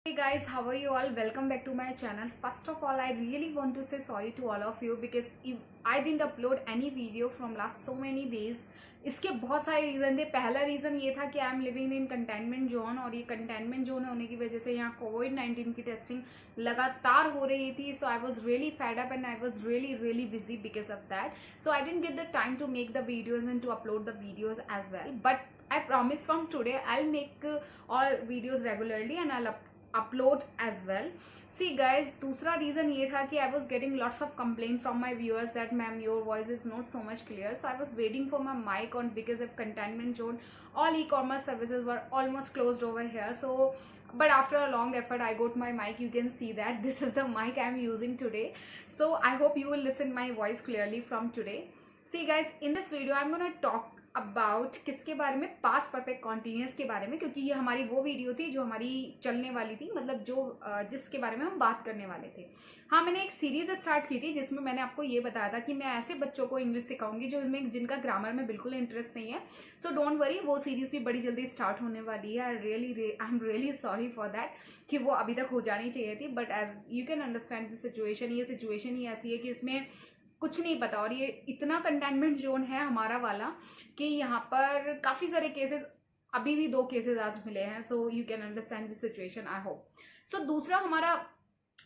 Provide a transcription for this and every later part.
Hey guys, how are you all? Welcome back to my channel. First of all, I really want to say sorry to all of you because if I didn't upload any video from last so many days. इसके बहुत सारे reason थे। पहला reason ये था कि I am living in containment zone, और ये कंटेनमेंट जोन होने की वजह से यहाँ कोविड-19 की टेस्टिंग लगातार हो रही थी। So I was really fed up and I was really busy because of that. So I didn't get the time to make the videos and to upload the videos as well, but I promise from today I'll make all videos regularly and I'll upload as well. See guys, दूसरा reason ये था कि I was getting lots of complaint from my viewers that ma'am your voice is not so much clear. So I was waiting for my mic on because of containment zone. All e-commerce services were almost closed over here. So but after a long effort I got my mic. You can see that this is the mic I'm using today. So I hope you will listen my voice clearly from today. See guys, in this video I'm gonna talk about किसके बारे में, past perfect continuous के बारे में, क्योंकि ये हमारी वो वीडियो थी जो हमारी चलने वाली थी, मतलब जो जिसके बारे में हम बात करने वाले थे। हाँ, मैंने एक सीरीज स्टार्ट की थी जिसमें मैंने आपको ये बताया था कि मैं ऐसे बच्चों को इंग्लिश सिखाऊंगी जिनका ग्रामर में बिल्कुल इंटरेस्ट नहीं है। सो डोंट वरी, वो सीरीज भी बड़ी जल्दी स्टार्ट होने वाली है। I am really sorry for that कि वो अभी तक हो जानी चाहिए थी, but as you can understand the situation, ये सिचुएशन ही ऐसी है कि इसमें कुछ नहीं पता, और ये इतना कंटेनमेंट जोन है हमारा वाला कि यहाँ पर काफ़ी सारे केसेस, अभी भी 2 केसेस आज मिले हैं। So you can understand this situation, I hope. So दूसरा हमारा,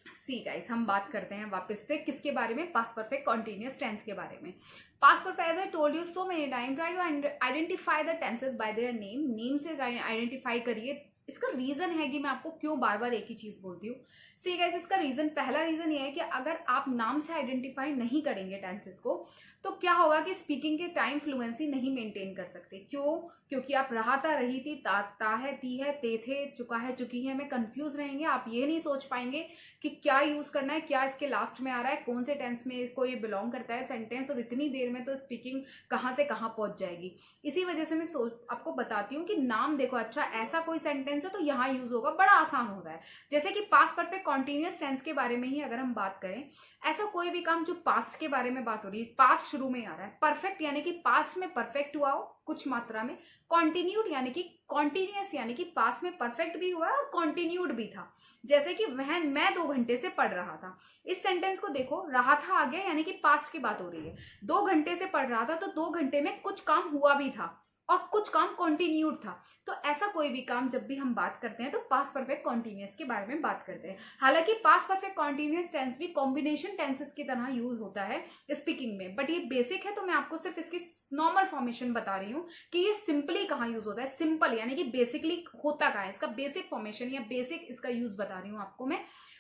सी गाइस, हम बात करते हैं वापस से किसके बारे में, पास्ट परफेक्ट कॉन्टिन्यूस टेंस के बारे में। Past perfect, as I told you so many time, try to identify the tenses by their name से आइडेंटिफाई करिए। इसका रीजन है कि मैं आपको क्यों बार बार एक ही चीज बोलती हूँ। सी गाइस, इसका रीजन, पहला रीजन ये है कि अगर आप नाम से आइडेंटिफाई नहीं करेंगे टेंसेस को, तो क्या होगा कि स्पीकिंग के टाइम फ्लुएंसी नहीं मेंटेन कर सकते। क्यों? क्योंकि आप रहा था, रही थी, ता है, ती है, ते थे, चुका है, चुकी है में कंफ्यूज रहेंगे। आप ये नहीं सोच पाएंगे कि क्या यूज करना है, क्या इसके लास्ट में आ रहा है, कौन से टेंस में को ये बिलोंग करता है सेंटेंस, और इतनी देर में तो स्पीकिंग कहाँ से कहाँ पहुंच जाएगी। इसी वजह से मैं आपको बताती हूँ कि नाम देखो, अच्छा ऐसा कोई सेंटेंस है तो यहाँ यूज होगा, बड़ा आसान होता है। जैसे कि पास्ट परफेक्ट कॉन्टिन्यूस टेंस के बारे में ही अगर हम बात करें, ऐसा कोई भी काम जो पास्ट के बारे में बात हो रही है, पास्ट शुरू में आ रहा है, परफेक्ट यानी कि पास्ट में परफेक्ट हुआ हो कुछ मात्रा में, कॉन्टिन्यूड यानी कि कॉन्टिन्यूस यानी कि पास्ट में परफेक्ट भी हुआ है और कॉन्टिन्यूड भी था। जैसे कि मैं 2 घंटे से पढ़ रहा था, इस सेंटेंस को देखो, रहा था आ गया यानी कि पास्ट की बात हो रही है। 2 घंटे से पढ़ रहा था तो 2 घंटे में कुछ काम हुआ भी था और कुछ काम कॉन्टिन्यूड था। तो ऐसा कोई भी काम जब भी हम बात करते हैं तो पास्ट परफेक्ट कॉन्टिन्यूस के बारे में बात करते हैं। हालांकि पास्ट परफेक्ट कॉन्टिन्यूस टेंस भी कॉम्बिनेशन टेंसेस की तरह यूज होता है स्पीकिंग में, बट ये बेसिक है तो मैं आपको सिर्फ इसकी नॉर्मल फॉर्मेशन बता रही हूँ कि ये सिंपली कहाँ यूज होता है। सिंपल यानी कि बेसिकली होता कहाँ है, इसका बेसिक फॉर्मेशन या बेसिक इसका यूज बता रही हूँ आपको मैं।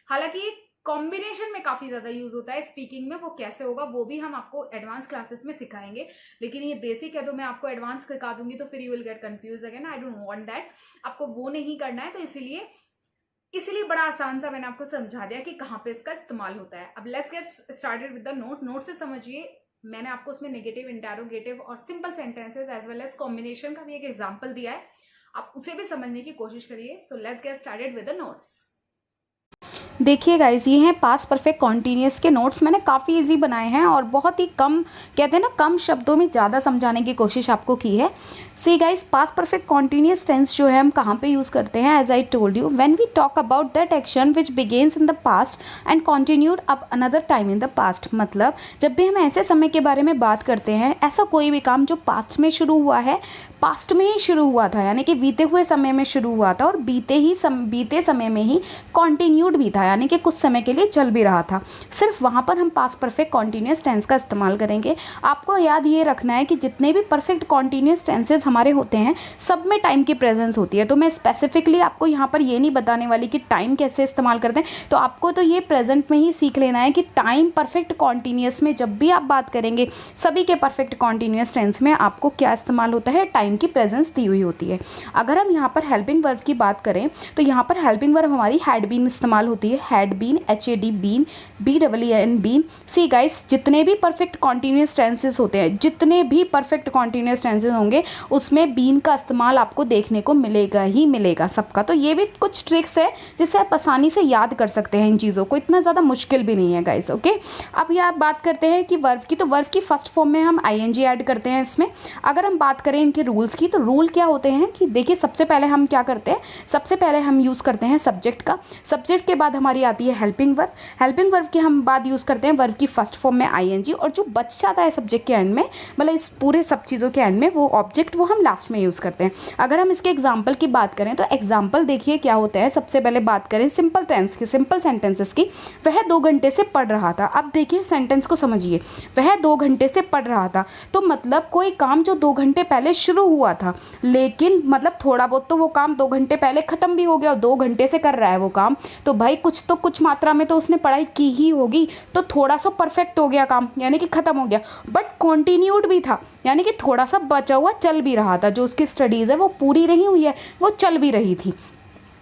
हालांकि कॉम्बिनेशन में काफी ज्यादा यूज होता है स्पीकिंग में, वो कैसे होगा वो भी हम आपको एडवांस क्लासेस में सिखाएंगे, लेकिन ये बेसिक है तो मैं आपको एडवांस सिखा दूंगी तो फिर you will get confuse again. I don't want that, आपको वो नहीं करना है, तो इसीलिए बड़ा आसान सा मैंने आपको समझा दिया कि कहाँ पे इसका इस्तेमाल होता है। अब let's get started with the note से समझिए। मैंने आपको उसमें नेगेटिव, इंटेरोगेटिव और simple sentences as well as combination का भी एक एग्जाम्पल दिया है, आप उसे भी समझने की कोशिश करिए। So let's get started with the notes. देखिए गाइस, ये हैं पास्ट परफेक्ट कॉन्टिन्यूस के नोट्स। मैंने काफ़ी इजी बनाए हैं और बहुत ही कम, कहते हैं ना, कम शब्दों में ज़्यादा समझाने की कोशिश आपको की है। See guys, past perfect continuous tense जो है हम कहाँ पे यूज़ करते हैं, as I told you, when we talk about that action which begins in the past and continued up another time in the past. मतलब जब भी हम ऐसे समय के बारे में बात करते हैं, ऐसा कोई भी काम जो पास्ट में शुरू हुआ है, पास्ट में ही शुरू हुआ था, यानी कि बीते हुए समय में शुरू हुआ था और बीते समय में ही कॉन्टिन्यूड भी था, यानी कि कुछ समय के लिए चल भी रहा था, सिर्फ वहाँ पर हम पास्ट परफेक्ट कॉन्टिन्यूस टेंस का इस्तेमाल करेंगे। आपको याद ये रखना है कि जितने भी परफेक्ट कॉन्टिन्यूस टेंसेज हमारे होते हैं, सब में टाइम की प्रेजेंस होती है। तो मैं स्पेसिफिकली आपको यहाँ पर ये नहीं बताने वाली कि टाइम कैसे इस्तेमाल करते हैं, तो आपको तो ये प्रेजेंट में ही सीख लेना है कि टाइम परफेक्ट कॉन्टिन्यूस में जब भी आप बात करेंगे, सभी के परफेक्ट कॉन्टिन्यूस टेंस में आपको क्या इस्तेमाल होता है, टाइम की प्रेजेंस दी हुई होती है। अगर हम यहाँ पर हेल्पिंग वर्ब की बात करें तो यहाँ पर हेल्पिंग वर्ब हमारी हैड बीन इस्तेमाल होती है। Had been, HAD been, BEEN been. See guys, जितने भी परफेक्ट कॉन्टिन्यूस टेंसेस होते हैं, जितने भी परफेक्ट कॉन्टिन्यूस टेंसेस होंगे, उसमें बीन का इस्तेमाल आपको देखने को मिलेगा ही मिलेगा सबका। तो ये भी कुछ ट्रिक्स है जिससे आप आसानी से याद कर सकते हैं इन चीज़ों को, इतना ज़्यादा मुश्किल भी नहीं है गाइस। ओके, अब ये आप बात करते हैं कि वर्ब की, तो वर्ब की फर्स्ट फॉर्म में हम ING ऐड करते हैं इसमें। अगर हम बात करें इनके रूल्स रूल्स की। तो रूल क्या होते हैं कि देखिए, सबसे पहले हम क्या करते हैं, सबसे पहले हम यूज़ करते हैं सब्जेक्ट का। सब्जेक्ट के बाद हमारी आती है हेल्पिंग वर्ब। हेल्पिंग वर्ब के हम बाद यूज़ करते हैं वर्ब की फर्स्ट फॉर्म में आईएनजी, और जो बच जाता है सब्जेक्ट के एंड में, मतलब इस पूरे सब चीज़ों के एंड में, वो ऑब्जेक्ट वो हम लास्ट में यूज़ करते हैं। अगर हम इसके एग्जाम्पल की बात करें तो एग्जाम्पल देखिए क्या होता है। सबसे पहले बात करें सिंपल टेंस की, सिंपल सेंटेंसेस की। वह 2 घंटे से पढ़ रहा था। अब देखिए सेंटेंस को समझिए, वह 2 घंटे से पढ़ रहा था, तो मतलब कोई काम जो 2 घंटे पहले शुरू हुआ था, लेकिन मतलब थोड़ा बहुत तो वो काम 2 घंटे पहले ख़त्म भी हो गया, और 2 घंटे से कर रहा है वो काम, तो भाई कुछ मात्रा में तो उसने पढ़ाई की ही होगी, तो थोड़ा सा परफेक्ट हो गया काम, यानी कि ख़त्म हो गया। बट कॉन्टिन्यूड भी था, यानी कि थोड़ा सा बचा हुआ चल भी रहा था, जो उसकी स्टडीज़ है वो पूरी नहीं हुई है, वो चल भी रही थी।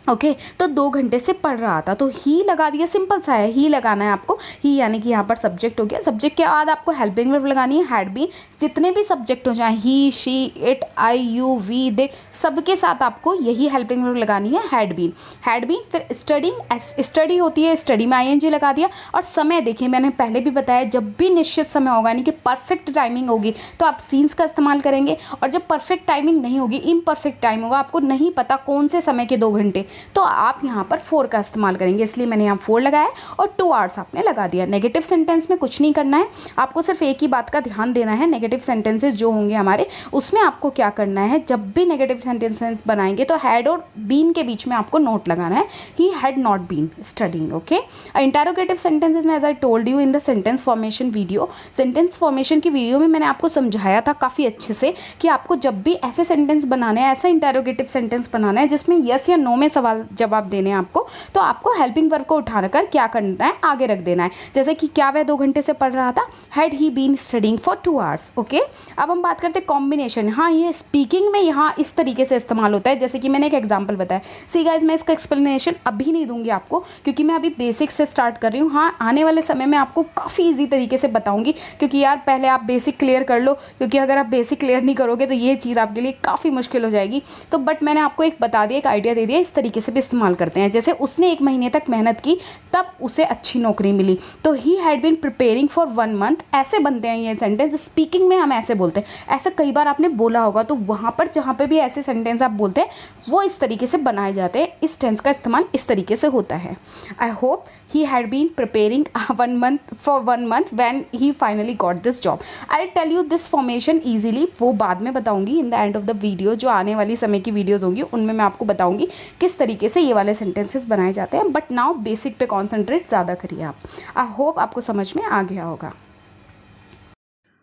ओके तो 2 घंटे से पढ़ रहा था, तो ही लगा दिया, सिंपल सा है, ही लगाना है आपको। ही यानी कि यहाँ पर सब्जेक्ट हो गया। सब्जेक्ट के बाद आपको हेल्पिंग वर्ब लगानी है, हैड बीन। जितने भी सब्जेक्ट हो जाए, he, she, it, I, you, we, they, सबके साथ आपको यही हेल्पिंग वर्ब लगानी है, हैड बीन। हैड बीन, फिर स्टडिंग, स्टडी होती है, स्टडी में आईएनजी लगा दिया। और समय देखिए, मैंने पहले भी बताया, जब भी निश्चित समय होगा, यानी कि परफेक्ट टाइमिंग होगी, तो आप सीन्स का इस्तेमाल करेंगे। और जब परफेक्ट टाइमिंग नहीं होगी, इम्परफेक्ट टाइम होगा, आपको नहीं पता कौन से समय के 2 घंटे, तो आप यहाँ पर 4 का इस्तेमाल करेंगे, इसलिए मैंने यहाँ 4 लगाया, और 2 आवर्स आपने लगा दिया। नेगेटिव सेंटेंस में कुछ नहीं करना है, आपको सिर्फ एक ही बात का ध्यान देना है। नेगेटिव सेंटेंसेस जो होंगे हमारे, उसमें आपको क्या करना है, जब भी नेगेटिव सेंटेंसेस बनाएंगे तो हैड और बीन के बीच में आपको नोट लगाना है, he had not been studying. Okay, interrogative sentences में, as I told you in the sentence formation video, sentence formation की वीडियो में मैंने आपको समझाया था काफ़ी अच्छे से कि आपको जब भी ऐसे सेंटेंस बनाने हैं, ऐसा इंटरोगेटिव सेंटेंस बनाना है जिसमें यस या नो में सवाल जवाब देने हैं आपको, तो आपको हेल्पिंग वर्ब को उठाकर क्या करना है, आगे रख देना है। जैसे कि क्या वह 2 घंटे से पढ़ रहा था, had he been studying for 2 hours. Okay, अब हम बात करते हैं कॉम्बिनेशन। हाँ, ये स्पीकिंग में यहाँ इस तरीके से इस्तेमाल होता है, जैसे कि मैंने एक एग्जाम्पल बताया। सी गाइज, मैं इसका एक्सप्लेनेशन अभी नहीं दूंगी आपको, क्योंकि मैं अभी बेसिक से स्टार्ट कर रही हूँ। हाँ, आने वाले समय में आपको काफ़ी ईजी तरीके से बताऊंगी, क्योंकि यार पहले आप बेसिक क्लियर कर लो, क्योंकि अगर आप बेसिक क्लियर नहीं करोगे तो ये चीज़ आपके लिए काफ़ी मुश्किल हो जाएगी। तो बट मैंने आपको एक बता दिया, एक आइडिया दे दिया, इस तरीके से भी इस्तेमाल करते हैं। जैसे उसने 1 महीने तक मेहनत की, तब उसे अच्छी नौकरी मिली, तो he had been preparing for 1 month. ऐसे बनते हैं ये सेंटेंस, स्पीकिंग में हम ऐसे बोलते हैं। ऐसा कई बार आपने बोला होगा, तो वहाँ पर जहाँ पे भी ऐसे सेंटेंस आप बोलते हैं, वो इस तरीके से बनाए जाते हैं। इस टेंस का इस्तेमाल इस तरीके से होता है। I hope he had been preparing 1 month for 1 month when he finally got this job. I tell you this formation easily, वो बाद में बताऊंगी in the end of the video. जो आने वाली समय की वीडियोज़ होंगी उनमें मैं आपको बताऊंगी किस तरीके से ये वाले सेंटेंसेस बनाए जाते हैं। बट नाउ बेसिक पे कॉन्सेंट्रेट ज़्यादा करिए आप। आई होप आपको समझ में आ गया होगा।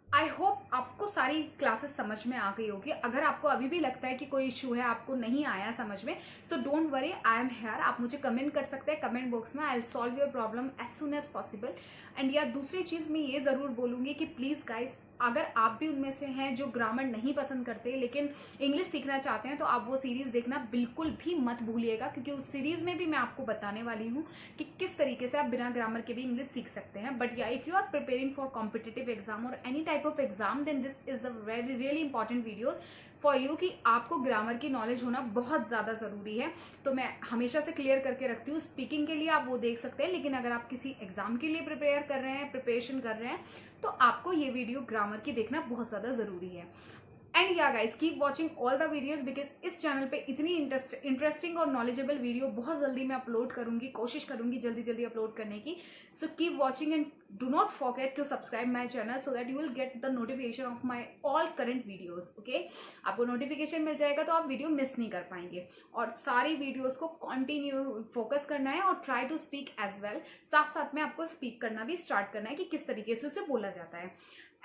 आई होप आपको सारी क्लासेस समझ में आ गई होगी। अगर आपको अभी भी लगता है कि कोई इशू है, आपको नहीं आया समझ में, so don't worry, I am here. आप मुझे कमेंट कर सकते हैं कमेंट बॉक्स में, I will solve your problem as soon as possible. And यार दूसरी चीज़ मैं ये ज़रूर बोलूँगी कि प्लीज़ गाइज, अगर आप भी उनमें से हैं जो ग्रामर नहीं पसंद करते लेकिन इंग्लिश सीखना चाहते हैं, तो आप वो सीरीज़ देखना बिल्कुल भी मत भूलिएगा, क्योंकि उस सीरीज़ में भी मैं आपको बताने वाली हूँ कि किस तरीके से आप बिना ग्रामर के भी इंग्लिश सीख सकते हैं। बट या if you are preparing for competitive exam और any type of exam, then this is the very really important video for you, कि आपको ग्रामर की नॉलेज होना बहुत ज़्यादा ज़रूरी है। तो मैं हमेशा से क्लियर करके रखती हूँ, स्पीकिंग के लिए आप वो देख सकते हैं, लेकिन अगर आप किसी एग्जाम के लिए प्रिपेयर कर रहे हैं, प्रिपरेशन कर रहे हैं, तो आपको ये वीडियो ग्रामर की देखना बहुत ज़्यादा ज़रूरी है। And yeah guys, keep watching all the videos, because इस चैनल पे इतनी इंटरेस्टिंग और नॉलेजेबल वीडियो बहुत जल्दी मैं अपलोड करूंगी, कोशिश करूंगी जल्दी जल्दी अपलोड करने की। So keep watching and do not forget to subscribe my channel, so that you will get the notification of my all current videos. Okay, आपको नोटिफिकेशन मिल जाएगा तो आप वीडियो मिस नहीं कर पाएंगे। और सारी वीडियोज को कंटिन्यू फोकस करना है और try to speak as well. साथ साथ में आपको स्पीक करना भी स्टार्ट करना है कि किस तरीके से उसे बोला जाता है।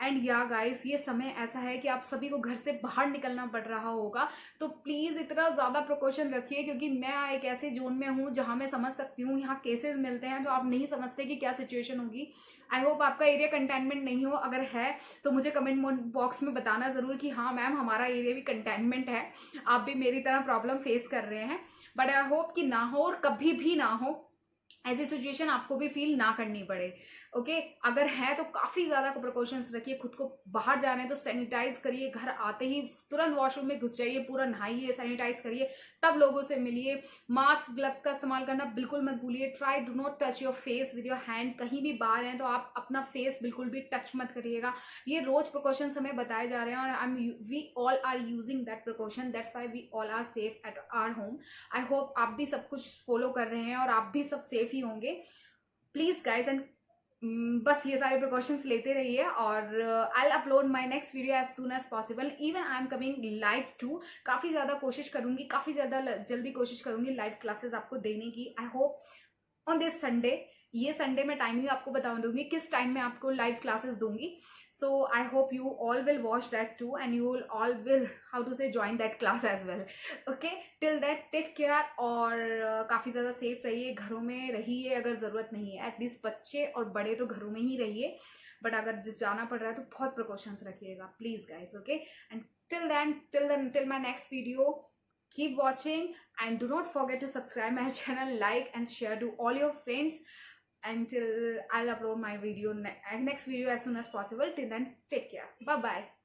एंड या गाइस, ये समय ऐसा है कि आप सभी को घर से बाहर निकलना पड़ रहा होगा, तो प्लीज़ इतना ज़्यादा प्रिकॉशन रखिए, क्योंकि मैं एक ऐसे जोन में हूँ जहाँ मैं समझ सकती हूँ, यहाँ केसेस मिलते हैं जो आप नहीं समझते कि क्या सिचुएशन होगी। आई होप आपका एरिया कंटेनमेंट नहीं हो, अगर है तो मुझे कमेंट बॉक्स में बताना ज़रूर कि हाँ मैम, हमारा एरिया भी कंटेनमेंट है, आप भी मेरी तरह प्रॉब्लम फेस कर रहे हैं। बट आई होप कि ना हो और कभी भी ना हो। ऐसी सिचुएशन आपको भी फील ना करनी पड़े। ओके, अगर है तो काफ़ी ज़्यादा प्रिकॉशंस रखिए, खुद को बाहर जाना है तो सैनिटाइज करिए, घर आते ही तुरंत वॉशरूम में घुस जाइए, पूरा नहाइए, सैनिटाइज करिए, तब लोगों से मिलिए। मास्क ग्लव्स का इस्तेमाल करना बिल्कुल मत भूलिए। Try do not touch your face with your hand. कहीं भी बाहर हैं तो आप अपना फेस बिल्कुल भी टच मत करिएगा। ये रोज प्रिकॉशंस हमें बताए जा रहे हैं और we all are using that precaution, that's why we all are safe at our home. I hope आप भी सब कुछ फॉलो कर रहे हैं और आप भी सब सेफ ही होंगे। प्लीज गाइज, एंड बस ये सारे प्रिकॉशंस लेते रहिए और I upload my next video as soon as possible. Even I am coming live too. काफ़ी ज़्यादा कोशिश करूंगी, काफ़ी ज़्यादा जल्दी कोशिश करूंगी लाइव क्लासेस आपको देने की। I hope on this Sunday, ये संडे मैं टाइमिंग आपको बता दूंगी किस टाइम में आपको लाइव क्लासेस दूंगी। So I hope you all will watch that too and you all will how to say join that class as well. Okay, till that take care और काफ़ी ज़्यादा सेफ रहिए, घरों में रहिए अगर ज़रूरत नहीं है। एटलीस्ट बच्चे और बड़े तो घरों में ही रहिए, बट अगर जिस जाना पड़ रहा है तो बहुत प्रिकॉशंस रखिएगा please guys. Okay, and till my next video, keep watching and do not forget to subscribe my channel, like and share to all your friends until I'll upload my video next video as soon as possible. Till then, take care. Bye bye.